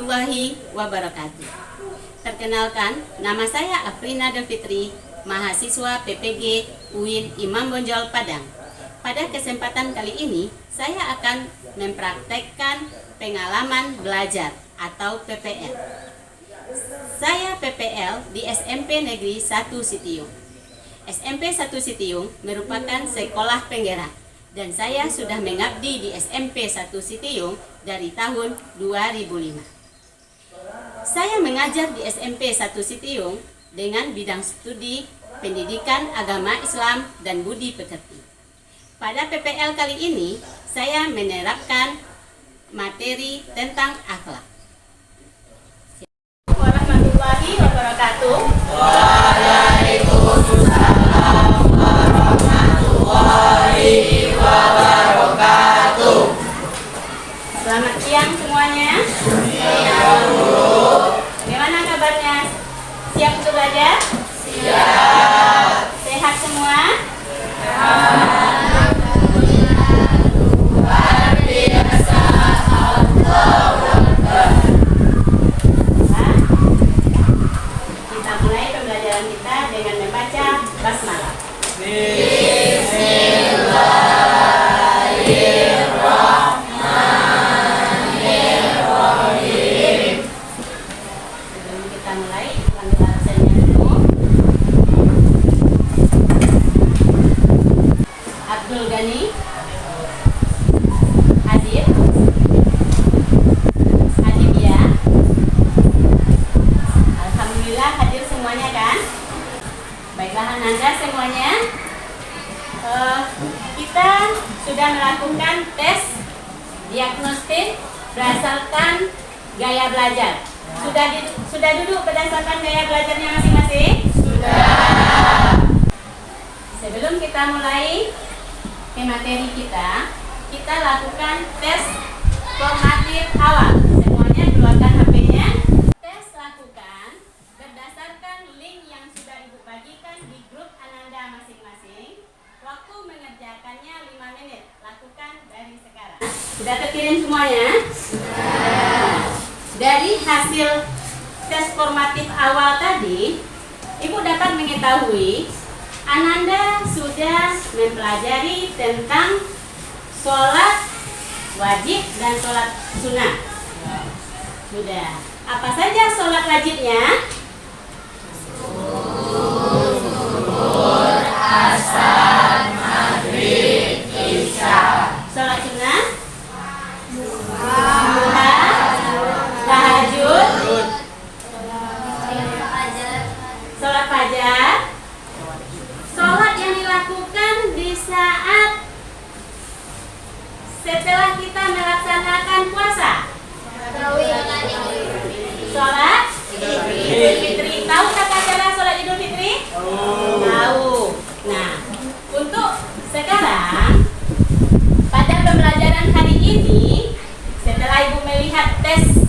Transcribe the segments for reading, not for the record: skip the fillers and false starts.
warahmatullahi wabarakatuh. Perkenalkan, nama saya Afrina Delfitri, mahasiswa PPG UIN Imam Bonjol Padang. Pada kesempatan kali ini, saya akan mempraktekkan pengalaman belajar atau PPL. Saya PPL di SMP Negeri 1 Sitiung. SMP 1 Sitiung merupakan sekolah penggerak dan saya sudah mengabdi di SMP 1 Sitiung dari tahun 2005. Saya mengajar di SMP 1 Sitiung dengan bidang studi pendidikan agama Islam dan budi pekerti. Pada PPL kali ini, saya menerapkan materi tentang akhlak. Warahmatullahi wabarakatuh. Waalaikumsalam warahmatullahi wabarakatuh. Selamat siang semuanya. Siang, Bu. Bagaimana kabarnya? Siap untuk belajar? Siap. Sehat semua? Luar biasa. Allahu Akbar. Kita mulai pembelajaran kita dengan membaca basmalah. Bismillahirrahmanirrahim. Sebelum kita mulai, panggil absennya dulu. Abdul Ghani, Hadir, Adibia. Alhamdulillah hadir semuanya kan? Baiklah Ananda semuanya. Kita sudah melakukan tes diagnostik berdasarkan gaya belajar. Sudah duduk berdasarkan gaya belajarnya masing-masing? Sudah. Sebelum kita mulai ke materi kita lakukan tes formatif awal. Semuanya keluarkan HP-nya. Tes lakukan berdasarkan link yang sudah Ibu bagikan di grup Ananda masing-masing. Waktu mengerjakannya 5 menit. Lakukan dari sekarang. Sudah terkirim semuanya? Sudah. Dari hasil tes formatif awal tadi, Ibu dapat mengetahui Ananda sudah mempelajari tentang sholat wajib dan sholat sunnah. Sudah. Apa saja sholat wajibnya? Zuhur, asar, maghrib, isya. Sholat sunnah? Duha, tahajud, sholat fajar. Sholat yang dilakukan di saat setelah kita melaksanakan puasa. Sholat Idul Fitri. Tahu tata cara sholat Idul Fitri? Tahu. Nah, untuk sekarang pada pembelajaran hari ini, setelah Ibu melihat tes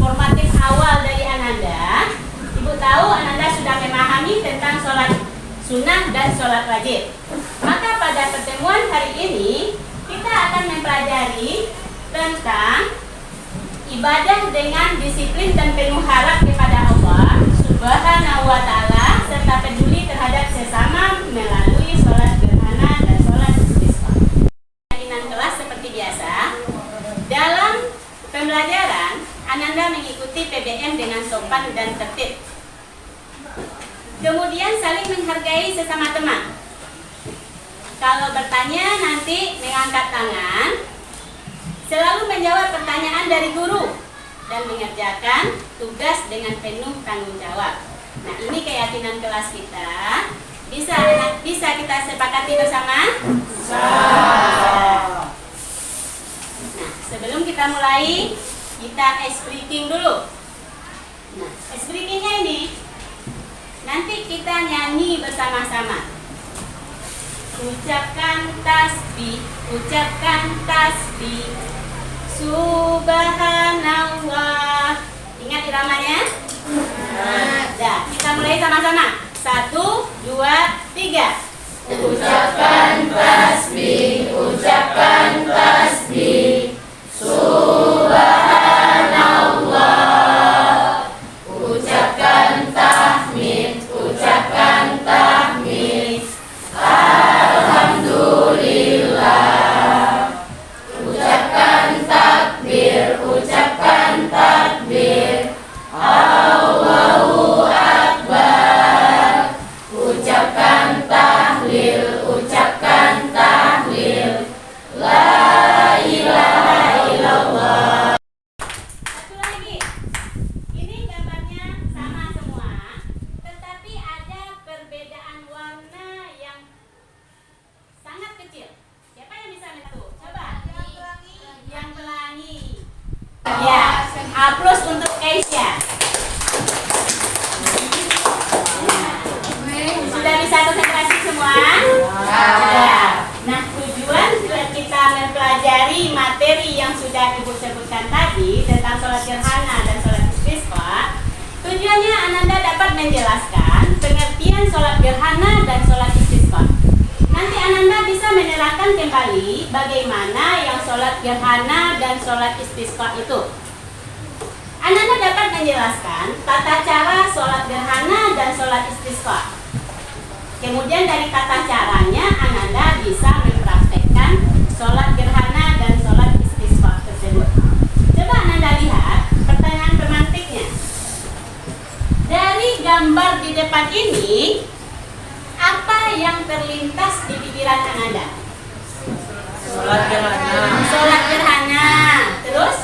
formatif awal dari Ananda, Ibu tahu Ananda sudah memahami tentang sholat sunnah dan sholat wajib. Maka pada pertemuan hari ini kita akan mempelajari tentang ibadah dengan disiplin dan penuh harap kepada Allah Subhanahu wa Ta'ala serta peduli terhadap sesama melalui sholat gerhana dan sholat istisqa. Pimpinan kelas seperti biasa. Dalam pembelajaran, Ananda mengikuti PBM dengan sopan dan tertib. Kemudian saling menghargai sesama teman. Kalau bertanya nanti mengangkat tangan. Selalu menjawab pertanyaan dari guru dan mengerjakan tugas dengan penuh tanggung jawab. Nah, ini keyakinan kelas kita. Bisa kita sepakati bersama? Bisa. Nah, sebelum kita mulai, kita ice breaking dulu. Nah, ice breakingnya ini nanti kita nyanyi bersama-sama. Ucapkan tasbih, Subhanallah. Ingat iramanya? Nah, kita mulai sama-sama. 1, 2, 3. Ucapkan tasbih, Subhanallah. Ya, aplaus untuk Keisha. Sudah bisa konsentrasi semua? Sudah. Nah, tujuan kita mempelajari materi yang sudah Ibu sebutkan tadi tentang sholat gerhana dan sholat istisqa. Tujuannya Ananda dapat menjelaskan pengertian sholat gerhana dan sholat istisqa. Nanti Ananda bisa menerangkan kembali bagaimana yang sholat gerhana dan sholat istisqa itu. Ananda dapat menjelaskan tata cara sholat gerhana dan sholat istisqa. Kemudian dari tata caranya Ananda bisa mempraktekkan sholat gerhana dan sholat istisqa tersebut. Coba Ananda lihat pertanyaan pemantiknya. Dari gambar di depan ini, apa yang terlintas di pikiran Ananda? Sholat gerhana. Sholat gerhana. Terus?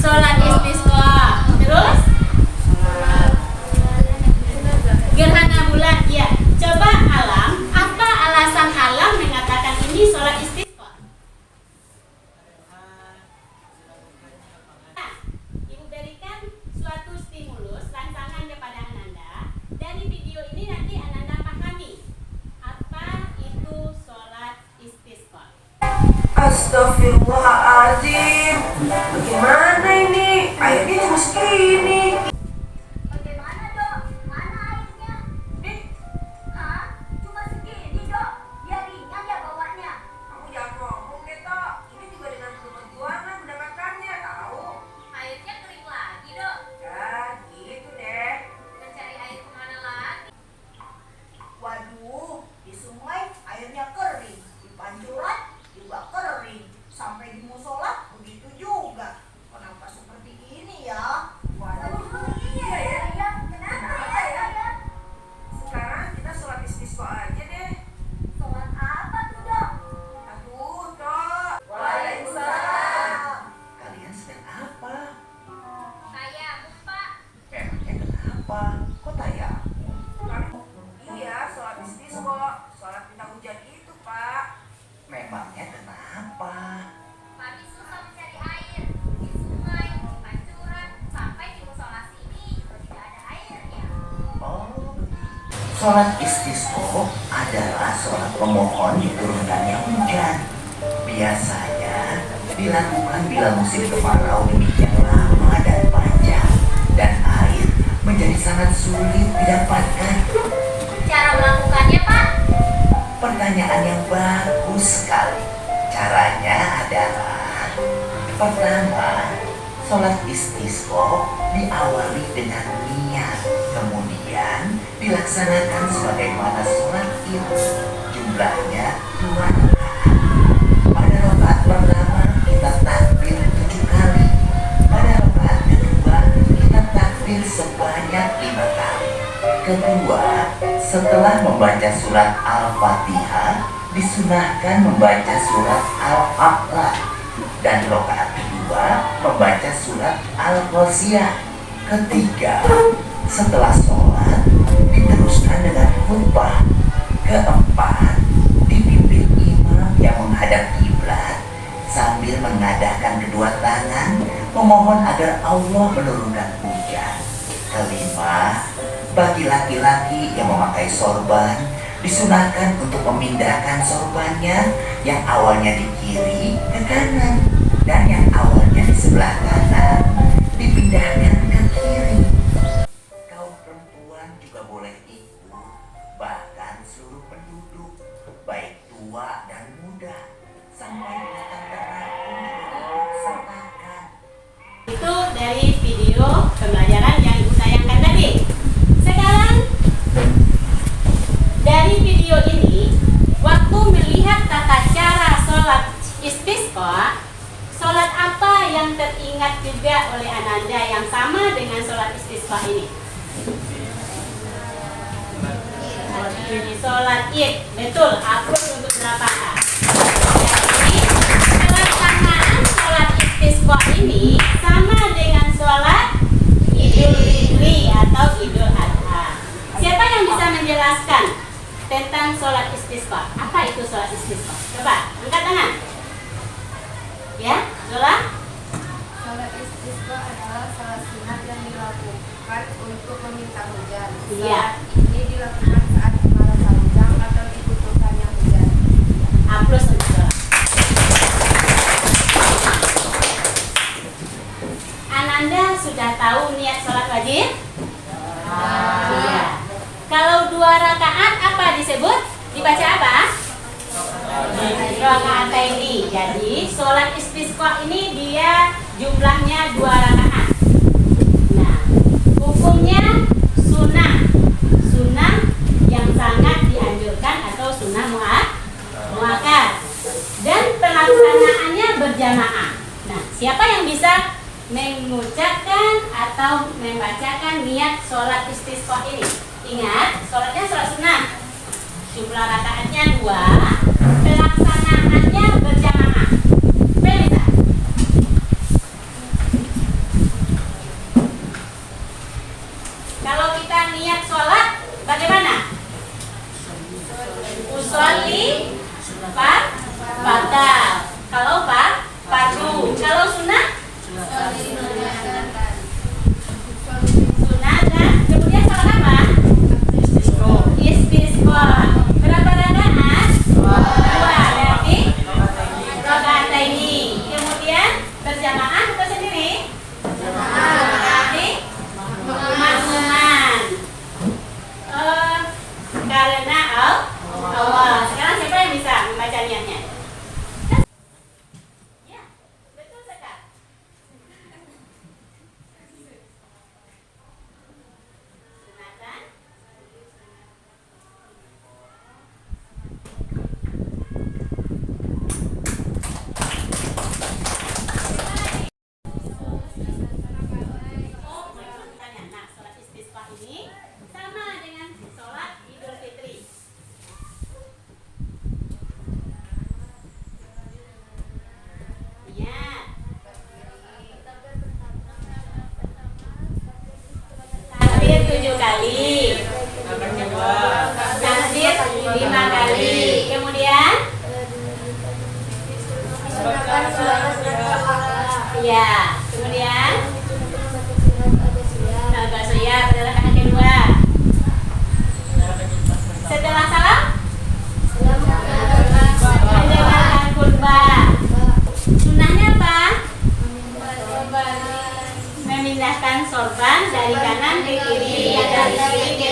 Sholat istisqa. Terus? Gerhana bulan. Ya. Coba alam, apa alasan alam mengatakan ini sholat istisqa? Nah, Ibu berikan suatu stimulus rancangan kepada Ananda. Dari video ini nanti Ananda pahami apa itu sholat istisqa. Astagfirullahaladzim. Bagaimana ini? Airnya cuma segini. Bagaimana dok? Mana airnya? Hah? Cuma segini dok? Biar ringan ya bawanya. Kamu jangan ngomong deh, Tok. Ini juga dengan perjuangan mendapatkannya, tahu? Airnya kering lagi dok. Ya, gitu deh. Mencari air kemana lagi? Waduh, di sungai airnya kering, di pancuran juga kering, sampai di musola begitu juga. Kenapa seperti ini ya? Waduh, Iya ya. Kenapa ya? Sekarang kita sholat istisqa aja deh. Sholat apa tuh dok? Aduh, Tok. Waalaikumsalam. Kalian sedang apa? Tayamum pak. Memangnya kenapa? Kok tayamum? Iya, sholat istisqa. Sholat minta hujan itu, Pak. Memangnya kenapa? Kami susah mencari air di sungai, di pancuran, sampai di musola sini juga tidak ada airnya. Oh, sholat istisqa adalah sholat pemohon diturunkannya hujan. Biasanya dilakukan bila musim kemarau demikian lama dan panjang, dan air menjadi sangat sulit didapatkan. Cara melakukannya pak? Pertanyaan yang bagus sekali. Caranya adalah pertama, sholat istisqa diawali dengan niat, kemudian dilaksanakan sebagaimana sholat id. Jumlahnya 2 rakaat. Pada rakaat pertama kita takbir 7 kali. Pada rakaat kedua kita takbir sebanyak 5 kali. Kedua, setelah membaca surat Al-Fatihah, disunahkan membaca surat Al-A'la. Dan rakaat kedua, membaca surat Al-Ghasyiyah. Ketiga, setelah sholat, diteruskan dengan khutbah. Keempat, dipimpin imam yang menghadap kiblat sambil mengadahkan kedua tangan, memohon agar Allah menurunkan hujan. Kelima, bagi laki-laki yang memakai sorban, disunahkan untuk memindahkan sorbannya yang awalnya di kiri ke kanan dan yang awalnya di sebelah kanan dipindahkan ke kiri. Kaum perempuan juga boleh ikut, bahkan seluruh penduduk, baik tua dan muda, sampai binatang ternak pun juga disertakan. Itu dari video pembelajaran yang Ibu tayangkan tadi. Sekarang dari video ini, waktu melihat tata cara sholat istisqa, sholat apa yang teringat juga oleh Ananda yang sama dengan sholat istisqa ini? Sholat id, betul. Aplaus untuk berapa kak? Jadi pelaksanaan sholat istisqa ini sama dengan sholat Idul Fitri atau Idul Adha. Siapa yang bisa menjelaskan tentang sholat istisqa? Apa itu sholat istisqa? Coba angkat tangan. Ya, Zola? Sholat istisqa adalah salat sunat yang dilakukan untuk meminta hujan. Iya. Salat ini dilakukan saat kemarau panjang atau dibutuhkannya hujan. Aplaus untuk Zola. Ananda sudah tahu niat sholat wajib? Iya. Kalau 2 rakaat apa disebut? Dibaca apa? Rakaataini. Jadi sholat istisqa ini dia jumlahnya 2 rakaat. Nah, hukumnya sunnah, sunnah yang sangat dianjurkan atau sunnah muakkad. Dan pelaksanaannya berjamaah. Nah, siapa yang bisa mengucapkan atau membacakan niat sholat istisqa ini? Ingat, sholatnya sholat sunnah. Jumlah rakaatnya 2, pelaksanaannya berjamaah. Melisa. Kalau kita niat sholat, bagaimana? Usolli fardal. Kalau fardu. Kalau sunnah? Sunnah dan kemudian sholat apa? Istisqa. Berapa rakaat? 2. Berarti rakaat ini. Kemudian berjamaah atau sendiri? Berarti makmuman. Karena Allah. Sekarang siapa yang bisa membaca niatnya? Ya, betul sekali. Sunatan. Nah, sholat istisqa ini sama dengan sholat Idul Fitri. Ingat, takbir 7 kali, takbir 5 kali, kemudian ya, kemudian al-Ghashiyah pada rakaat kedua. Setelah salam, mendengarkan khutbah. Sunnahnya apa? Memindahkan sorban dari kanan ke kiri, dari kiri ke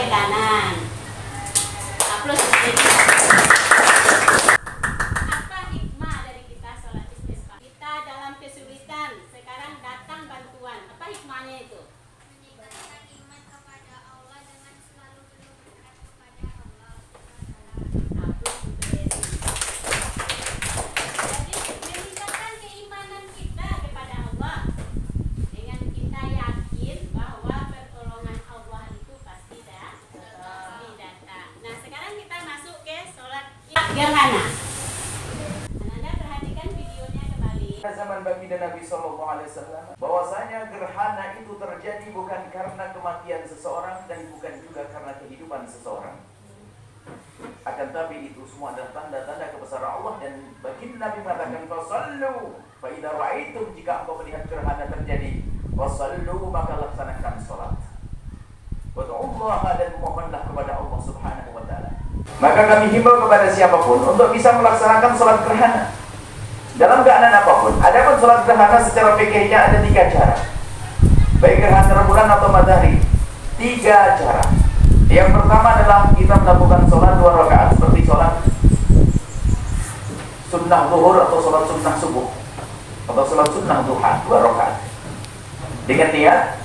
kanan. Aplaus. Apa hikmah dari kita sholat istisqa? Kita dalam kesulitan, sekarang datang bantuan. Apa hikmahnya itu? Meningkatkan iman kepada Allah dengan selalu berdoa kepada Allah. Aplaus untuk Desi. Jadi meningkatkan keimanan kita kepada Allah dengan kita yakin bahwa pertolongan Allah itu pasti datang. Nah, sekarang kita masuk ke sholat gerhana. Anda perhatikan videonya kembali. Zaman baginda Nabi SAW bahwasanya gerhana itu terjadi bukan karena kematian seseorang dan bukan juga karena kehidupan seseorang. Akan tapi itu semua adalah tanda-tanda kebesaran Allah, dan baginda Nabi mengatakan fasallu fa idza ra'aitum, jika engkau melihat gerhana terjadi, fasallu maka laksanakan salat. Wad'ullaha, dan mohonlah kepada Allah Subhanahu wa taala. Maka kami himbau kepada siapapun untuk bisa melaksanakan salat gerhana dalam keadaan apapun. Adapun salat gerhana secara fikihnya ada 3 cara. Baik gerhana rembulan atau matahari, 3 cara. Yang pertama adalah kita melakukan sholat 2 rakaat seperti sholat sunnah zuhur atau sholat sunnah subuh atau sholat sunnah duha 2 rakaat dengan niat,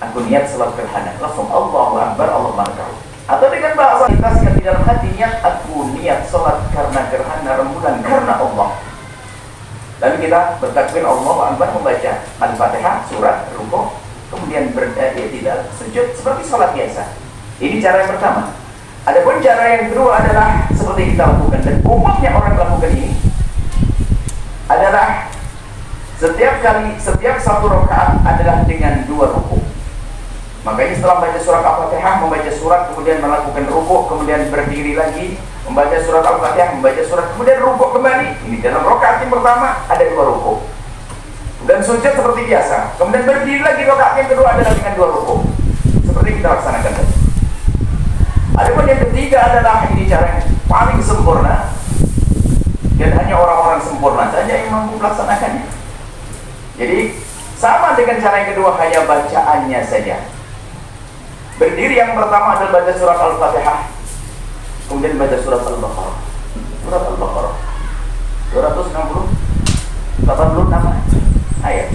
aku niat sholat gerhana, langsung Allahu Akbar, Allah Akbar. Atau dengan bahasa kita yang di dalam hati, niat, aku niat sholat karena gerhana rembulan karena Allah. Lalu kita bertakbir Allahu Akbar, membaca Al-Fatihah, surat, rukuk, kemudian tidak sujud seperti sholat biasa. Ini cara yang pertama. Adapun cara yang kedua adalah seperti kita lakukan, dan umumnya orang lakukan ini adalah setiap 1 rakaat adalah dengan 2 rukuk. Makanya setelah membaca surat Al-Fatihah, membaca surat, kemudian melakukan rukuk, kemudian berdiri lagi, membaca surat Al-Fatihah, membaca surat, kemudian rukuk kembali. Ini dalam rakaat yang pertama ada 2 rukuk. Dan sujud seperti biasa. Kemudian berdiri lagi, rakaat yang kedua adalah dengan 2 rukuk. Seperti kita laksanakan tadi. Adapun yang ketiga adalah ini cara yang paling sempurna. Dan hanya orang-orang sempurna saja yang mampu melaksanakannya. Jadi sama dengan cara yang kedua, hanya bacaannya saja. Berdiri yang pertama adalah baca surat Al-Fatihah, kemudian baca surat Al-Baqarah. Surat Al-Baqarah 286 ayat.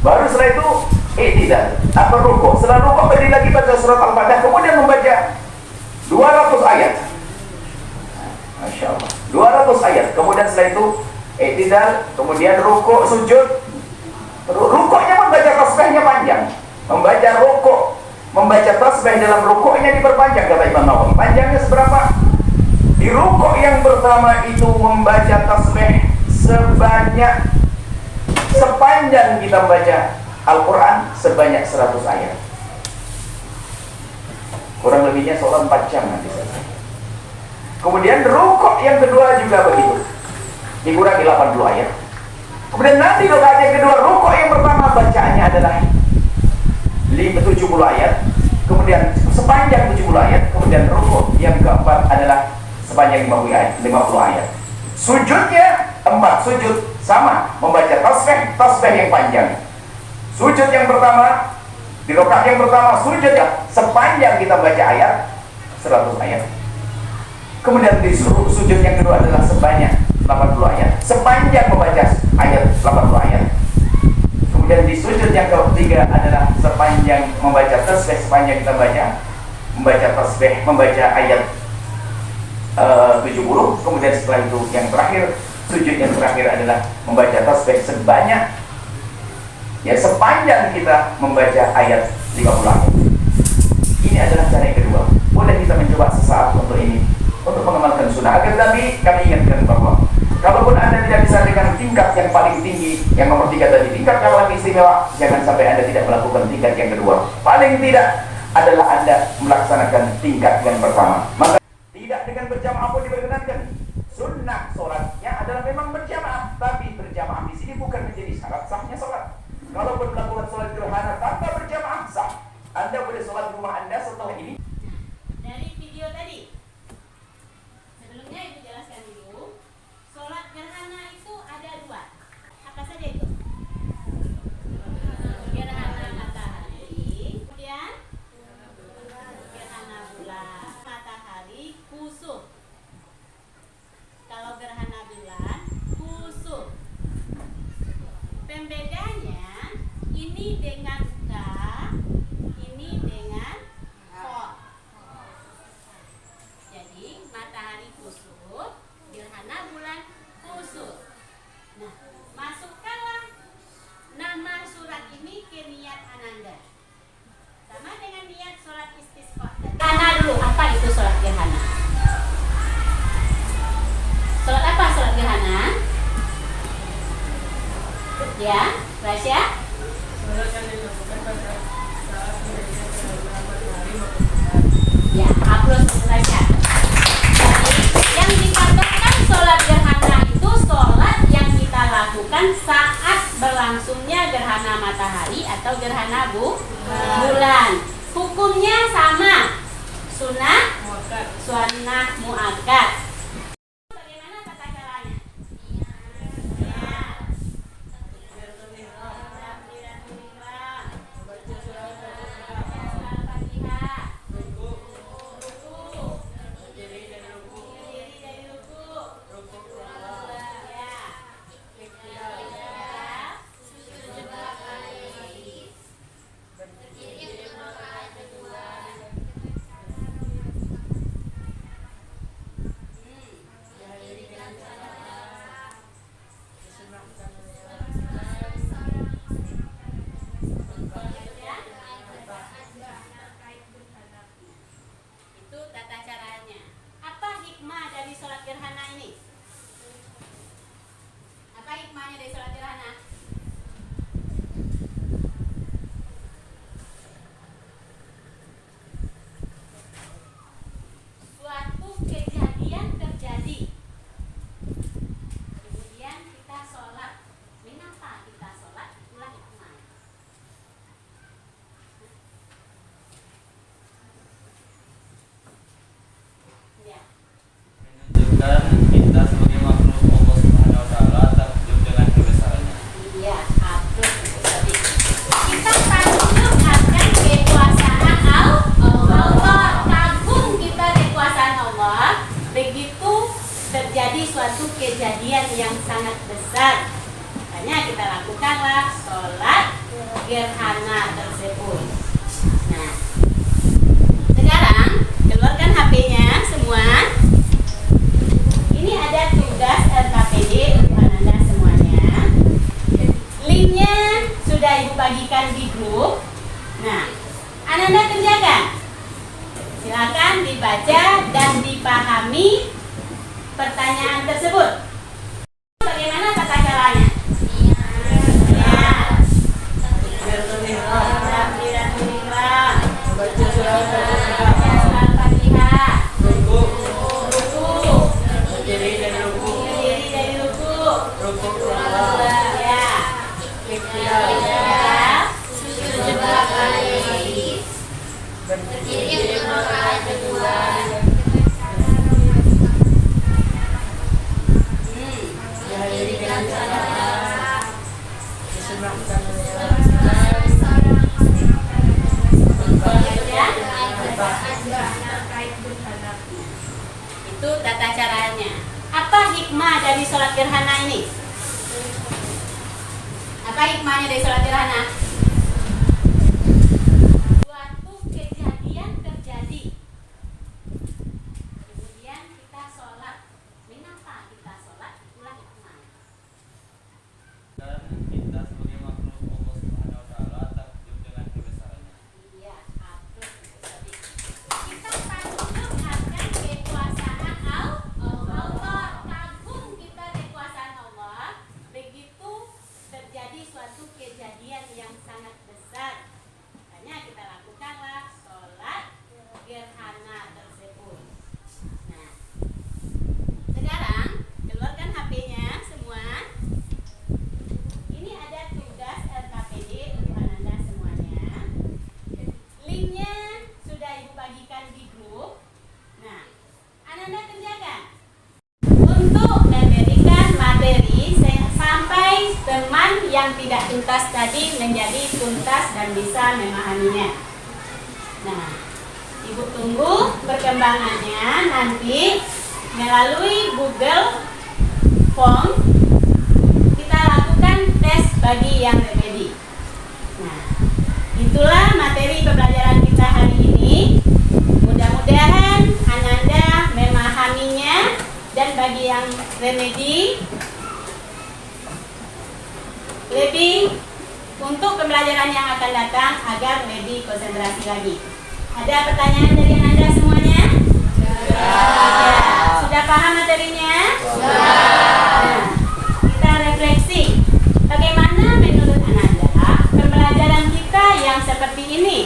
Baru setelah itu i'tidal atau rukuk. Setelah rukuk berdiri lagi baca surat Al-Fatihah, kemudian membaca 200 ayat. Masya Allah, 200 ayat. Kemudian setelah itu i'tidal, kemudian rukuk, sujud. Rukuknya membaca tasbihnya panjang. Membaca rukuk, membaca tasbih dalam rukuknya diperpanjang, kata Imam Nawawi. Panjangnya seberapa? Di rukuk yang pertama itu membaca tasbih sepanjang kita membaca Al-Quran sebanyak 100 ayat. Kurang lebihnya sholat 4 jam nanti selesai. Kemudian rukuk yang kedua juga begitu, dikurangi 80 ayat. Kemudian nanti rakaat yang kedua, rukuk yang pertama bacaannya adalah 70 ayat, kemudian sepanjang 70 ayat, kemudian rukuk yang keempat adalah sepanjang 50 ayat. Sujudnya 4 sujud sama, membaca tasbih yang panjang. Sujud yang pertama, di rakaat yang pertama sujudnya sepanjang kita baca ayat 100 ayat. Kemudian di sujud yang kedua adalah sebanyak 80 ayat, sepanjang membaca ayat 80 ayat. Kemudian di sujud yang ketiga adalah sepanjang membaca tasbih, sepanjang kita membaca tasbih, membaca ayat 70. Kemudian setelah itu yang terakhir, sujud yang terakhir adalah membaca tasbih sepanjang kita membaca ayat 50 ayat. Ini adalah cara yang kedua. Boleh kita mencoba sesaat untuk ini, untuk mengamalkan sunnah. Akan tetapi kami ingatkan bahwa kalaupun Anda tidak bisa dengan tingkat yang paling tinggi, yang nomor 3 tadi, tingkat yang paling istimewa, jangan sampai Anda tidak melakukan tingkat yang kedua. Paling tidak adalah Anda melaksanakan tingkat yang pertama. Maka tidak dengan berjamaah pun diperkenankan. Sunnah sholatnya adalah memang berjamaah, tapi berjamaah di sini bukan menjadi syarat sahnya sholat. Kalaupun melakukan sholat gerhana tanpa berjamaah sah. Anda boleh sholat di rumah Anda setelah ini. Dari video tadi, sebelumnya Ibu jelaskan dulu, sholat gerhana itu ada 2. Apa saja itu? Gerhana matahari, kemudian gerhana bulan. Matahari kusuf. Kalau gerhana bulan kusuf. Pembedanya ini dengan K, ini dengan Ko. Jadi matahari kusuf, gerhana bulan kusuf. Nah, masukkanlah nama surat ini ke niat Ananda. Sama dengan niat sholat istisqa. Gerhana dulu, apa itu sholat gerhana? Sholat apa sholat gerhana? Ya, Rasya? Ya, hapus Rasya. Yang dikatakan sholat gerhana itu sholat yang kita lakukan saat berlangsungnya gerhana matahari atau gerhana bulan. Hukumnya sama, sunnah muakkad. Bagaimana tata caranya? Itu tata caranya. Apa hikmah dari sholat gerhana ini? Apa hikmahnya dari sholat gerhana? dan kita sebagai makhluk Allah Subhanahu wa taala takjub dengan kebesarannya. Iya, betul tadi. Kita takjub akan kekuasaan Allah. Kagum kita kekuasaan Allah. Begitu terjadi suatu kejadian yang sangat besar, makanya kita lakukanlah sholat gerhana tersebut. Nah, sekarang keluarkan HP-nya semua. Ini ada tugas LKPD untuk Ananda semuanya. Linknya sudah Ibu bagikan di grup. Nah, Ananda kerjakan. Silakan dibaca dan dipahami pertanyaan tersebut. Bagaimana tata caranya? Itu tata caranya. Apa hikmah dari sholat gerhana ini? Apa hikmahnya dari sholat gerhana? Suatu kejadian terjadi, kemudian kita sholat. Mengapa kita sholat? Itulah hikmah. Dan kita sebagai makhluk Allah Subhanahu wa taala takjub dengan kebesarannya. Iya, betul tadi. Kita takjub akan kekuasaan Allah. Kagum kita kekuasaan Allah. Begitu terjadi suatu kejadian yang sangat besar, makanya kita lakukanlah sholat gerhana tersebut. Nah, sekarang keluarkan HP-nya semua. Ini ada tugas LKPD untuk Ananda semuanya. Linknya sudah Ibu bagikan di grup. Nah, Ananda kerjakan untuk memberikan materi sampai teman yang tidak tuntas tadi menjadi tuntas dan bisa memahaminya. Nah, Ibu tunggu perkembangannya nanti melalui Google Form. Kita lakukan tes bagi yang remedi. Nah, itulah materi pembelajaran kita hari ini. Mudah-mudahan Ananda memahaminya, dan bagi yang remedi lebih untuk pembelajaran yang akan datang agar lebih konsentrasi lagi. Ada pertanyaan dari Ananda semuanya? Ya. Sudah paham materinya? Nah, kita refleksi. Bagaimana menurut Ananda pembelajaran kita yang seperti ini?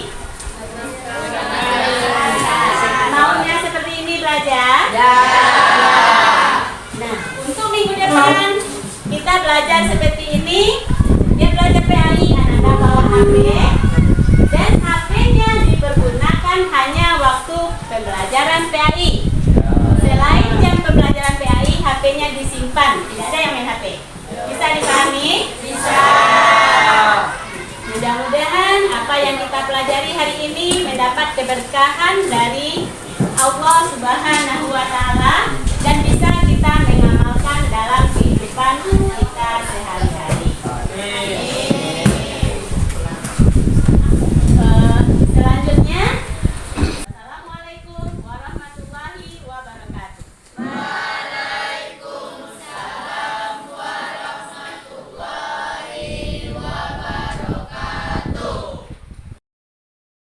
Maunya seperti ini belajar? Nah, untuk minggu depan kita belajar seperti ini. Dia belajar PAI, Ananda bawa HP, dan HP-nya dipergunakan hanya waktu pembelajaran PAI. Selain jam pembelajaran PAI, HP-nya disimpan. Tidak ada yang main HP. Bisa dipahami? Bisa. Mudah-mudahan apa yang kita pelajari hari ini mendapat keberkahan dari Allah Subhanahu wa taala dan bisa kita mengamalkan dalam kehidupan kita sehari-hari.